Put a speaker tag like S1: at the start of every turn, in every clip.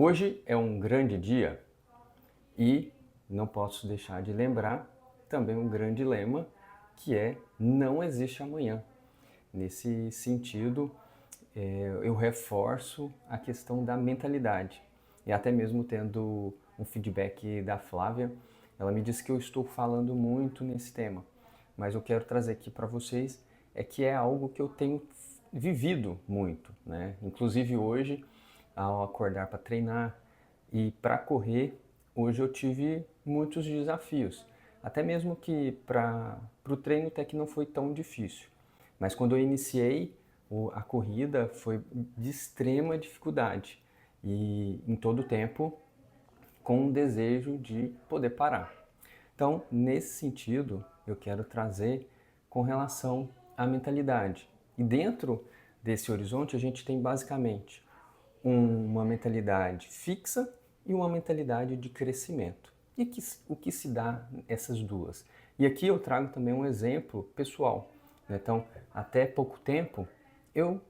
S1: Hoje é um grande dia e não posso deixar de lembrar também um grande lema que é não existe amanhã. Nesse sentido, eu reforço a questão da mentalidade. E até mesmo tendo um feedback da Flávia, ela me disse que eu estou falando muito nesse tema. Mas eu quero trazer aqui para vocês é que é algo que eu tenho vivido muito, né? Inclusive hoje, ao acordar para treinar e para correr, hoje eu tive muitos desafios. Até mesmo que para o treino até que não foi tão difícil. Mas quando eu iniciei a corrida foi de extrema dificuldade e em todo o tempo com o desejo de poder parar. Então, nesse sentido, eu quero trazer com relação à mentalidade. E dentro desse horizonte, a gente tem basicamente uma mentalidade fixa e uma mentalidade de crescimento. E o que se dá essas duas? E aqui eu trago também um exemplo pessoal. Então, até pouco tempo, eu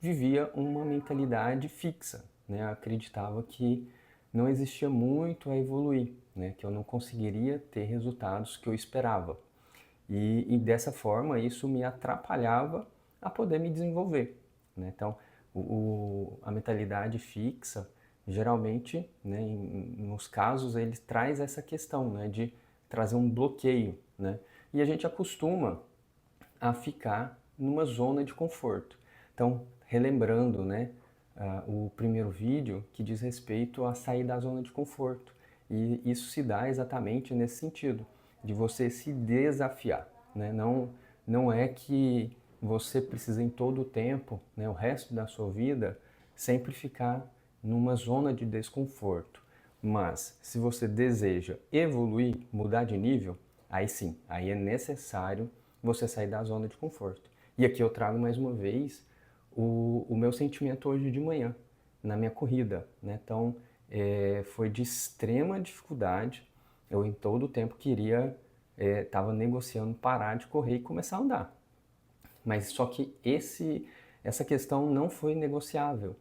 S1: vivia uma mentalidade fixa. Eu acreditava que não existia muito a evoluir, que eu não conseguiria ter resultados que eu esperava. E dessa forma, isso me atrapalhava a poder me desenvolver. Então, a mentalidade fixa, geralmente, nos casos, ele traz essa questão de trazer um bloqueio. E a gente acostuma a ficar numa zona de conforto. Então, relembrando o primeiro vídeo que diz respeito a sair da zona de conforto. E isso se dá exatamente nesse sentido, de você se desafiar. Não é que você precisa em todo o tempo, o resto da sua vida, sempre ficar numa zona de desconforto. Mas se você deseja evoluir, mudar de nível, aí sim, aí é necessário você sair da zona de conforto. E aqui eu trago mais uma vez o meu sentimento hoje de manhã, na minha corrida. Então, foi de extrema dificuldade. Eu em todo o tempo estava negociando parar de correr e começar a andar. Mas só que essa questão não foi negociável.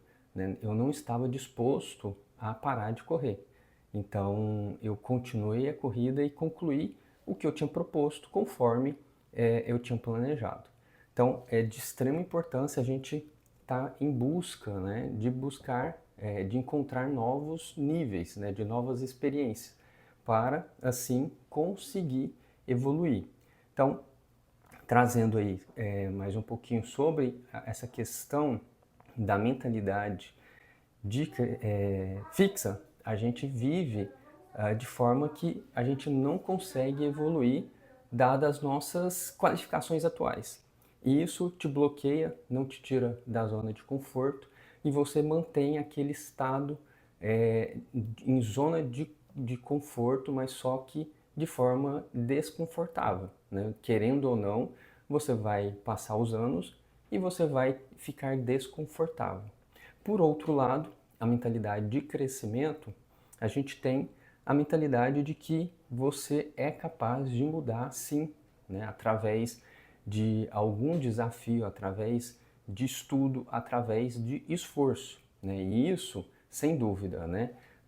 S1: Eu não estava disposto a parar de correr. Então eu continuei a corrida e concluí o que eu tinha proposto conforme eu tinha planejado. Então é de extrema importância a gente estar em busca, de buscar, de encontrar novos níveis, de novas experiências, para assim conseguir evoluir. Então, trazendo aí mais um pouquinho sobre essa questão da mentalidade fixa, a gente vive de forma que a gente não consegue evoluir dadas as nossas qualificações atuais. E isso te bloqueia, não te tira da zona de conforto e você mantém aquele estado em zona de conforto, mas só que de forma desconfortável. Querendo ou não, você vai passar os anos e você vai ficar desconfortável. Por outro lado, a mentalidade de crescimento, a gente tem a mentalidade de que você é capaz de mudar sim, através de algum desafio, através de estudo, através de esforço. E isso, sem dúvida,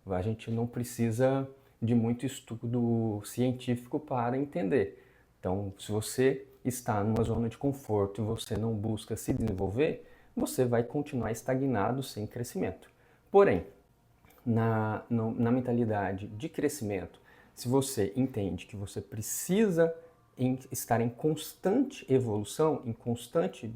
S1: a gente não precisa de muito estudo científico para entender. Então, se você está numa zona de conforto e você não busca se desenvolver, você vai continuar estagnado sem crescimento. Porém, na mentalidade de crescimento, se você entende que você precisa estar em constante evolução, em constante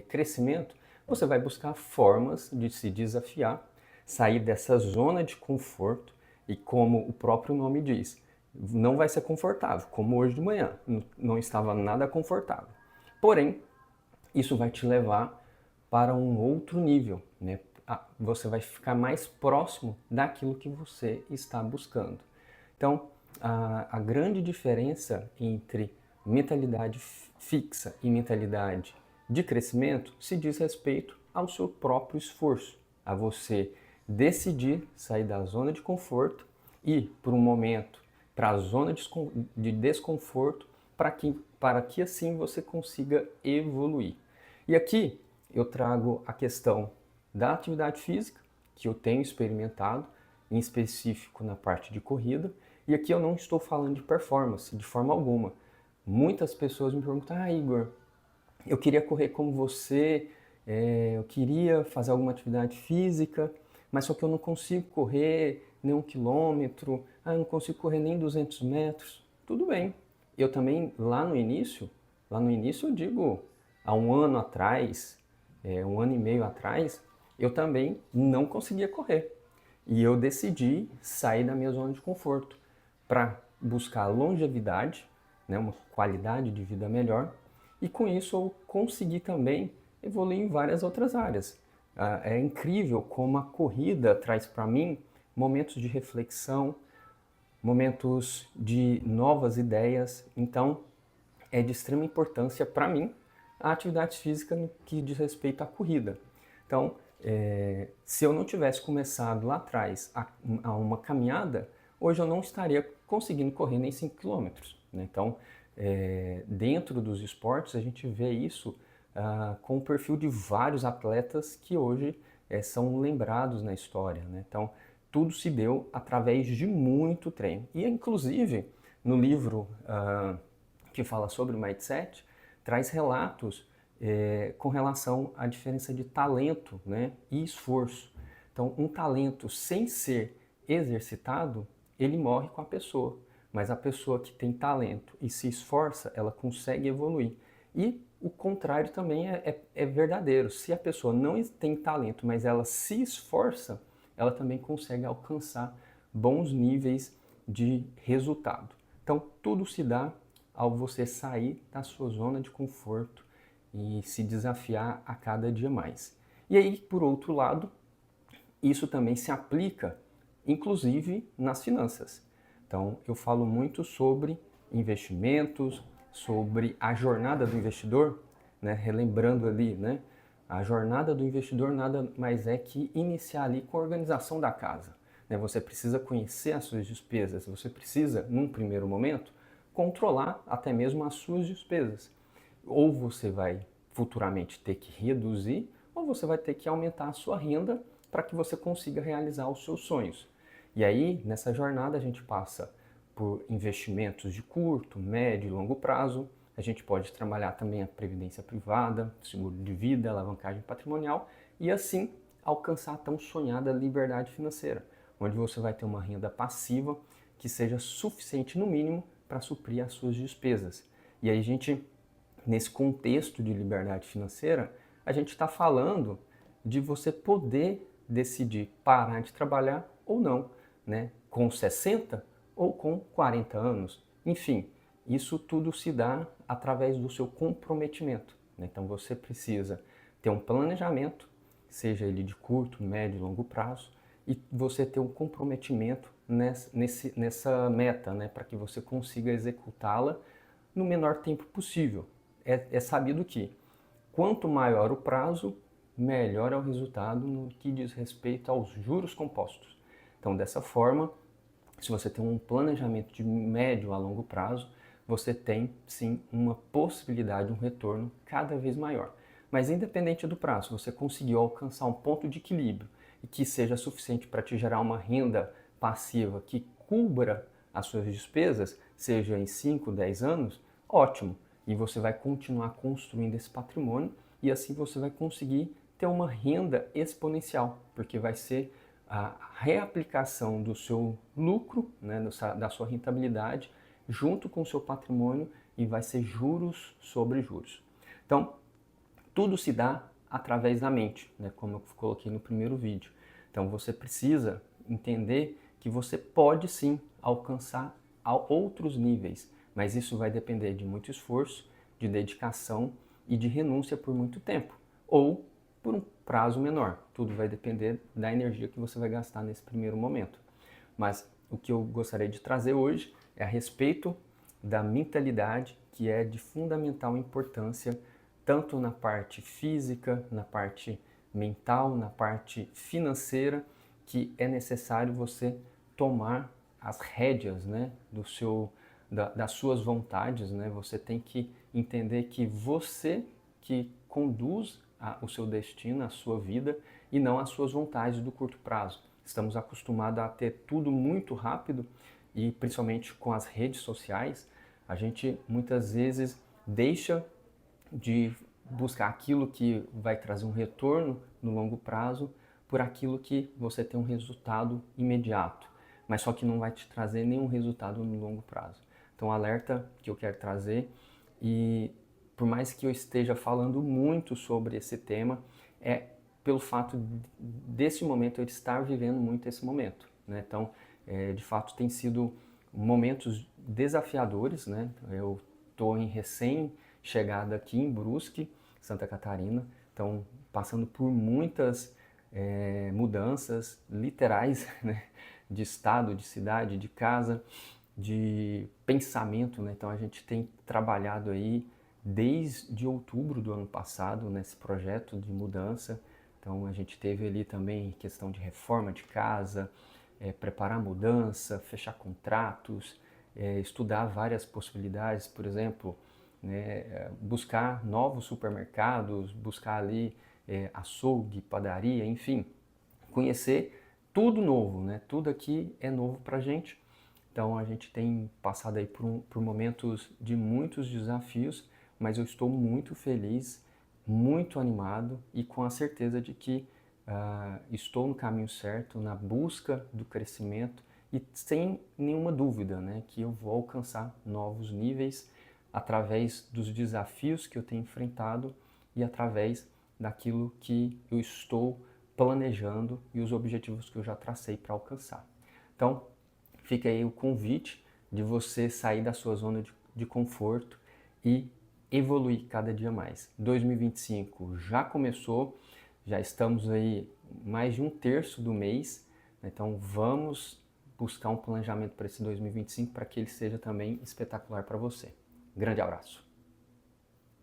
S1: crescimento, você vai buscar formas de se desafiar, sair dessa zona de conforto e, como o próprio nome diz, não vai ser confortável, como hoje de manhã, não estava nada confortável. Porém, isso vai te levar para um outro nível, Você vai ficar mais próximo daquilo que você está buscando. Então, a grande diferença entre mentalidade fixa e mentalidade de crescimento se diz respeito ao seu próprio esforço, a você decidir sair da zona de conforto e, por um momento, para a zona de desconforto, para que assim você consiga evoluir. E aqui eu trago a questão da atividade física, que eu tenho experimentado, em específico na parte de corrida. E aqui eu não estou falando de performance, de forma alguma. Muitas pessoas me perguntam, Igor, eu queria correr como você, eu queria fazer alguma atividade física, mas só que eu não consigo correr nem 1 quilômetro, eu não consigo correr nem 200 metros. Tudo bem. Eu também, lá no início eu digo, há um ano atrás, 1 ano e meio atrás, eu também não conseguia correr. E eu decidi sair da minha zona de conforto para buscar longevidade, né, uma qualidade de vida melhor, e com isso eu consegui também evoluir em várias outras áreas. É incrível como a corrida traz para mim momentos de reflexão, momentos de novas ideias. Então, é de extrema importância para mim a atividade física no que diz respeito à corrida. Então, se eu não tivesse começado lá atrás a uma caminhada, hoje eu não estaria conseguindo correr nem 5 quilômetros. Né? Então, dentro dos esportes, a gente vê isso com o perfil de vários atletas que hoje são lembrados na história. Né? Então, tudo se deu através de muito treino. E, inclusive, no livro que fala sobre o mindset, traz relatos com relação à diferença de talento, né, e esforço. Então, um talento sem ser exercitado, ele morre com a pessoa. Mas a pessoa que tem talento e se esforça, ela consegue evoluir. E o contrário também é verdadeiro. Se a pessoa não tem talento, mas ela se esforça, ela também consegue alcançar bons níveis de resultado. Então, tudo se dá ao você sair da sua zona de conforto e se desafiar a cada dia mais. E aí, por outro lado, isso também se aplica, inclusive, nas finanças. Então, eu falo muito sobre investimentos, sobre a jornada do investidor, né? Relembrando ali, né? A jornada do investidor nada mais é que iniciar ali com a organização da casa. Né? Você precisa conhecer as suas despesas, você precisa, num primeiro momento, controlar até mesmo as suas despesas. Ou você vai futuramente ter que reduzir, ou você vai ter que aumentar a sua renda para que você consiga realizar os seus sonhos. E aí, nessa jornada, a gente passa por investimentos de curto, médio e longo prazo. A gente pode trabalhar também a previdência privada, seguro de vida, alavancagem patrimonial e assim alcançar a tão sonhada liberdade financeira, onde você vai ter uma renda passiva que seja suficiente no mínimo para suprir as suas despesas. E aí nesse contexto de liberdade financeira, a gente está falando de você poder decidir parar de trabalhar ou não, né? Com 60 ou com 40 anos. Enfim, isso tudo se dá através do seu comprometimento. Né? Então você precisa ter um planejamento, seja ele de curto, médio e longo prazo, e você ter um comprometimento nessa meta, né? Para que você consiga executá-la no menor tempo possível. É sabido que quanto maior o prazo, melhor é o resultado no que diz respeito aos juros compostos. Então, dessa forma, se você tem um planejamento de médio a longo prazo, você tem sim uma possibilidade, um retorno cada vez maior. Mas independente do prazo, você conseguiu alcançar um ponto de equilíbrio e que seja suficiente para te gerar uma renda passiva que cubra as suas despesas, seja em 5, 10 anos, ótimo. E você vai continuar construindo esse patrimônio e assim você vai conseguir ter uma renda exponencial, porque vai ser a reaplicação do seu lucro, né, da sua rentabilidade, junto com o seu patrimônio e vai ser juros sobre juros. Então, tudo se dá através da mente, né, como eu coloquei no primeiro vídeo. Então, você precisa entender que você pode sim alcançar outros níveis, mas isso vai depender de muito esforço, de dedicação e de renúncia por muito tempo, ou por um prazo menor. Tudo vai depender da energia que você vai gastar nesse primeiro momento. Mas o que eu gostaria de trazer hoje é a respeito da mentalidade, que é de fundamental importância, tanto na parte física, na parte mental, na parte financeira, que é necessário você tomar as rédeas, né, das suas vontades, né? Você tem que entender que você que conduz o seu destino, a sua vida, e não as suas vontades do curto prazo. estamos acostumados a ter tudo muito rápido e principalmente com as redes sociais, a gente muitas vezes deixa de buscar aquilo que vai trazer um retorno no longo prazo por aquilo que você tem um resultado imediato, mas só que não vai te trazer nenhum resultado no longo prazo. Então, alerta que eu quero trazer, e por mais que eu esteja falando muito sobre esse tema, é pelo fato desse momento eu estar vivendo muito esse momento, né? Então, de fato, tem sido momentos desafiadores, né? Eu estou em recém-chegada aqui em Brusque, Santa Catarina, então passando por muitas mudanças literais, né? De estado, de cidade, de casa, de pensamento, né? Então a gente tem trabalhado aí desde outubro do ano passado nesse projeto de mudança. Então a gente teve ali também questão de reforma de casa, preparar a mudança, fechar contratos, estudar várias possibilidades, por exemplo, né, buscar novos supermercados, buscar ali açougue, padaria, enfim, conhecer tudo novo, né? Tudo aqui é novo para a gente. Então a gente tem passado aí por momentos de muitos desafios, mas eu estou muito feliz, muito animado e com a certeza de que estou no caminho certo, na busca do crescimento e sem nenhuma dúvida, né, que eu vou alcançar novos níveis através dos desafios que eu tenho enfrentado e através daquilo que eu estou planejando e os objetivos que eu já tracei para alcançar. Então, fica aí o convite de você sair da sua zona de conforto e evoluir cada dia mais. 2025 já começou, já estamos aí mais de um terço do mês, então vamos buscar um planejamento para esse 2025 para que ele seja também espetacular para você. Grande abraço!